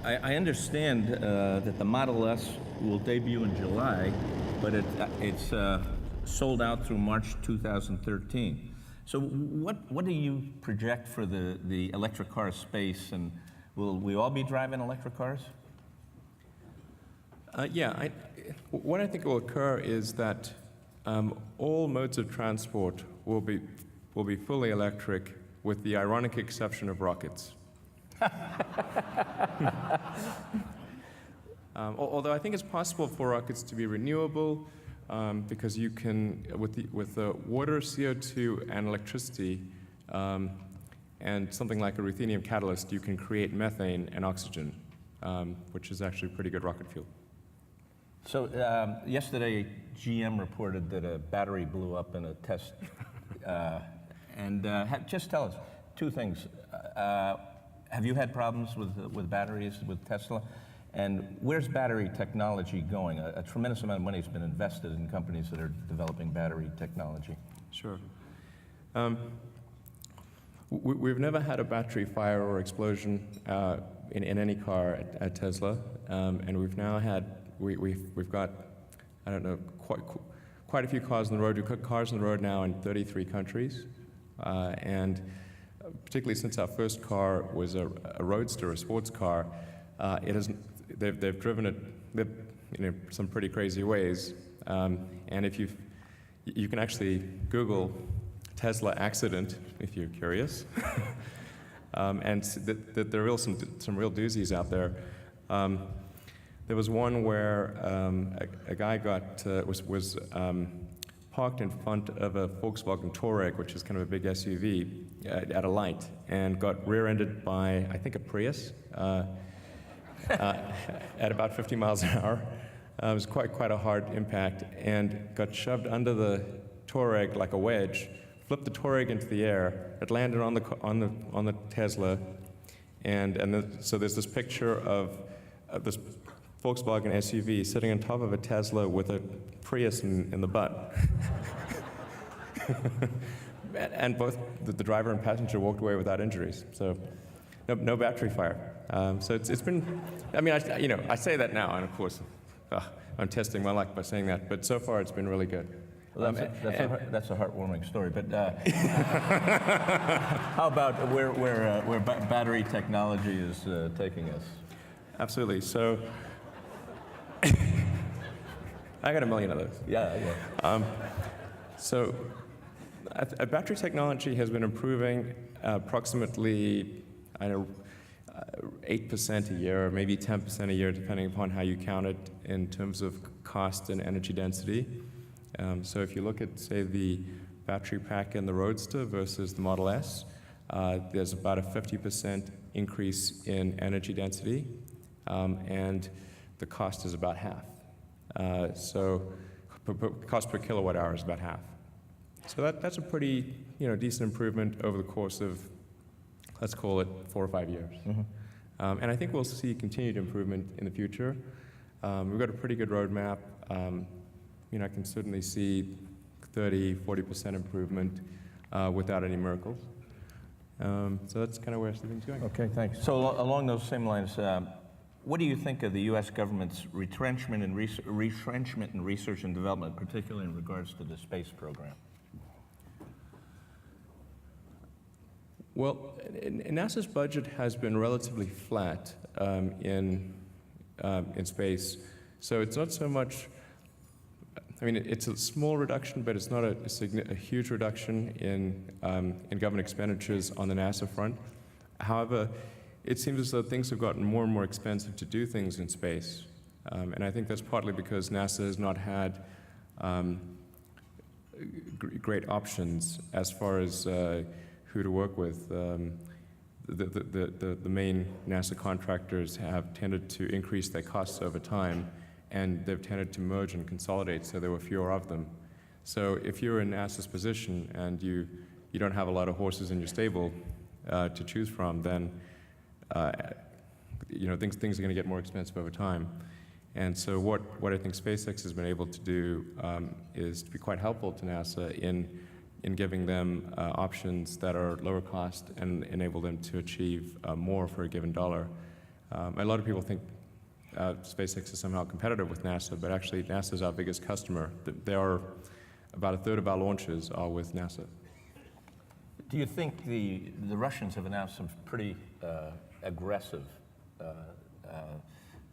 I understand that the Model S will debut in July, but it's sold out through March 2013. So what do you project for the electric car space, and will we all be driving electric cars? What I think will occur is that all modes of transport will be fully electric, with the ironic exception of rockets. Although I think it's possible for rockets to be renewable, because you can, with the water, CO2, and electricity, and something like a ruthenium catalyst, you can create methane and oxygen, which is actually pretty good rocket fuel. So yesterday, GM reported that a battery blew up in a test. Just tell us two things. Have you had problems with batteries with Tesla? And where's battery technology going? A tremendous amount of money has been invested in companies that are developing battery technology. Sure. We've never had a battery fire or explosion in any car at Tesla, and we've now had we've got, I don't know, quite a few cars on the road. We've got cars on the road now in 33 countries, and particularly since our first car was a roadster, a sports car, they've driven it in some pretty crazy ways. And if you can actually Google Tesla accident if you're curious, and there are some real doozies out there. There was one where a guy was parked in front of a Volkswagen Touareg, which is kind of a big SUV, at a light, and got rear-ended by, I think, a Prius at about 50 miles an hour. It was quite a hard impact, and got shoved under the Touareg like a wedge, flipped the Touareg into the air. It landed on the Tesla, so there's this picture of this Volkswagen SUV sitting on top of a Tesla with a Prius in the butt. And both the driver and passenger walked away without injuries. So no battery fire. So it's been, I mean, I say that now, and of course, I'm testing my luck by saying that, but so far it's been really good. Well, that's a heartwarming story, but how about where battery technology is taking us? Absolutely. So I got a million of those. Yeah. So battery technology has been improving approximately, 8% a year, or maybe 10% a year, depending upon how you count it in terms of cost and energy density. So if you look at, say, the battery pack in the Roadster versus the Model S, there's about a 50% increase in energy density, and the cost is about half. So cost per kilowatt hour is about half. So that's a pretty decent improvement over the course of, let's call it 4 or 5 years. Mm-hmm. And I think we'll see continued improvement in the future. We've got a pretty good roadmap. I can certainly see 30-40% improvement without any miracles. So that's kind of where everything's going. Okay, thanks. So along those same lines, what do you think of the U.S. government's retrenchment in research and development, particularly in regards to the space program? Well, NASA's budget has been relatively flat in space, so it's not so much. I mean, it's a small reduction, but it's not a huge reduction in government expenditures on the NASA front. However, it seems as though things have gotten more and more expensive to do things in space, and I think that's partly because NASA has not had great options as far as who to work with. The main NASA contractors have tended to increase their costs over time, and they've tended to merge and consolidate, so there were fewer of them. So if you're in NASA's position and you don't have a lot of horses in your stable to choose from, then things are going to get more expensive over time. And so what I think SpaceX has been able to do is to be quite helpful to NASA in giving them options that are lower cost and enable them to achieve more for a given dollar. A lot of people think SpaceX is somehow competitive with NASA, but actually NASA is our biggest customer. There are about a third of our launches are with NASA. Do you think the Russians have announced some pretty aggressive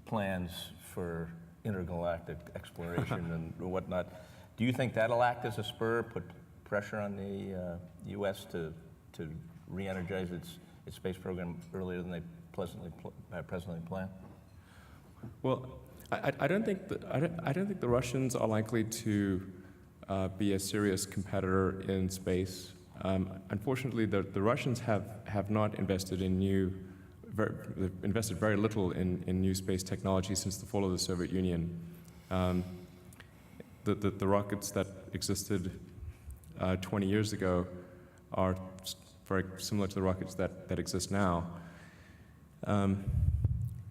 plans for intergalactic exploration and whatnot? Do you think that'll act as a spur, put pressure on the U.S. to re-energize its space program earlier than they presently plan? Well, I don't think the Russians are likely to be a serious competitor in space. Unfortunately, the Russians have not invested in they've invested very little in new space technology since the fall of the Soviet Union. The rockets that existed 20 years ago are very similar to the rockets that exist now.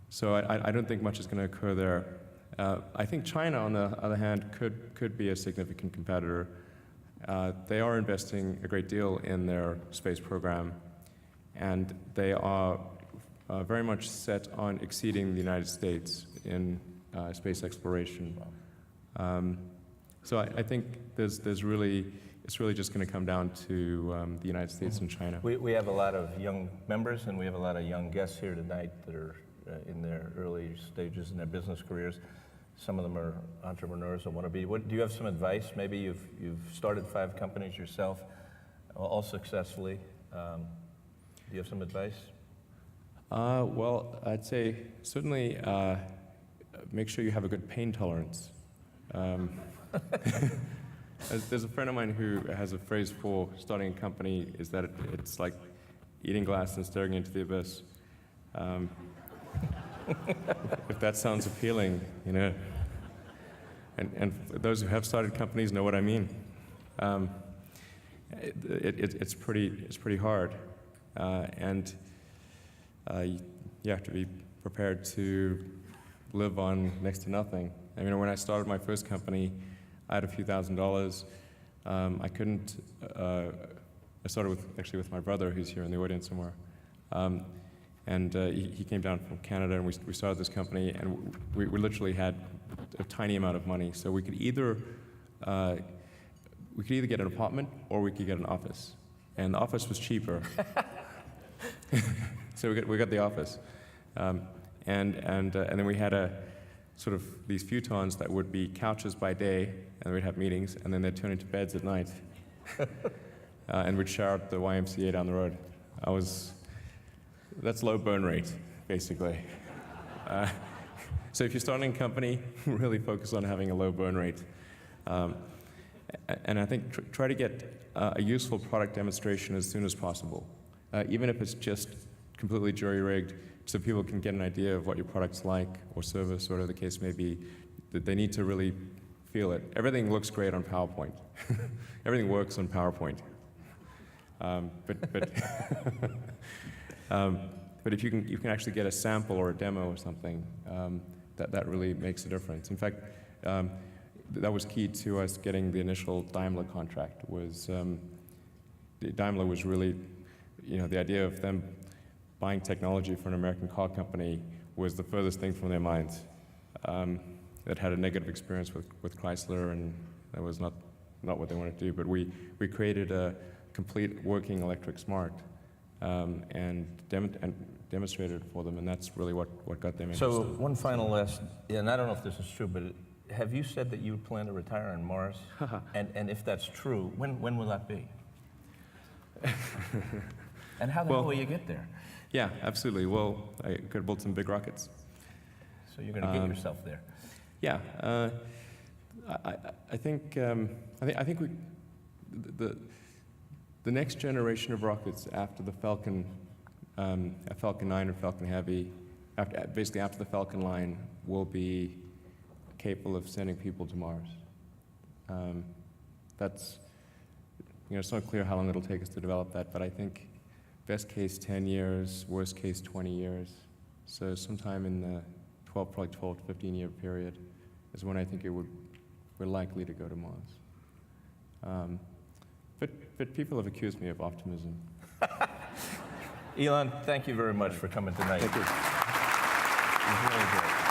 So I don't think much is going to occur there. I think China, on the other hand, could be a significant competitor. They are investing a great deal in their space program, and they are very much set on exceeding the United States in space exploration. So I think it's really just going to come down to the United States and China. We have a lot of young members, and we have a lot of young guests here tonight that are in their early stages in their business careers. Some of them are entrepreneurs or want to be. Do you have some advice? Maybe you've started 5 companies yourself, all successfully. Do you have some advice? Well, I'd say certainly make sure you have a good pain tolerance. There's a friend of mine who has a phrase for starting a company, is that it's like eating glass and staring into the abyss. If that sounds appealing, you know. And those who have started companies know what I mean. It's pretty hard, and you have to be prepared to live on next to nothing. I mean, when I started my first company, I had a few $1,000s. I couldn't. I started actually with my brother, who's here in the audience somewhere. And he came down from Canada, and we started this company, and we literally had a tiny amount of money. So we could either get an apartment or we could get an office, and the office was cheaper. So we got the office, and then we had a sort of these futons that would be couches by day, and we'd have meetings, and then they'd turn into beds at night, and we'd shower at the YMCA down the road. That's low burn rate, basically. So if you're starting a company, really focus on having a low burn rate. And I think try to get a useful product demonstration as soon as possible, even if it's just completely jury-rigged, so people can get an idea of what your product's like or service, whatever the case may be. That they need to really feel it. Everything looks great on PowerPoint. Everything works on PowerPoint. But if you can actually get a sample or a demo or something, that really makes a difference. In fact, that was key to us getting the initial Daimler contract. Daimler was really, the idea of them buying technology for an American car company was the furthest thing from their minds. That had a negative experience with Chrysler, and that was not what they wanted to do. But we created a complete working electric smart. And demonstrated it for them, and that's really what got them interested. So one final last, and I don't know if this is true, but have you said that you plan to retire on Mars? and if that's true, when will that be? And how the hell will you get there? Yeah, absolutely. Well, I could build some big rockets. So you're going to get yourself there. Yeah, I think we the next generation of rockets after the Falcon 9 or Falcon Heavy, basically after the Falcon line, will be capable of sending people to Mars. That's, it's not clear how long it'll take us to develop that, but I think best case 10 years, worst case 20 years. So sometime in the 12 to 15 year period is when I think we're likely to go to Mars. But people have accused me of optimism. Elon, thank you very much for coming tonight. Thank you. was really great.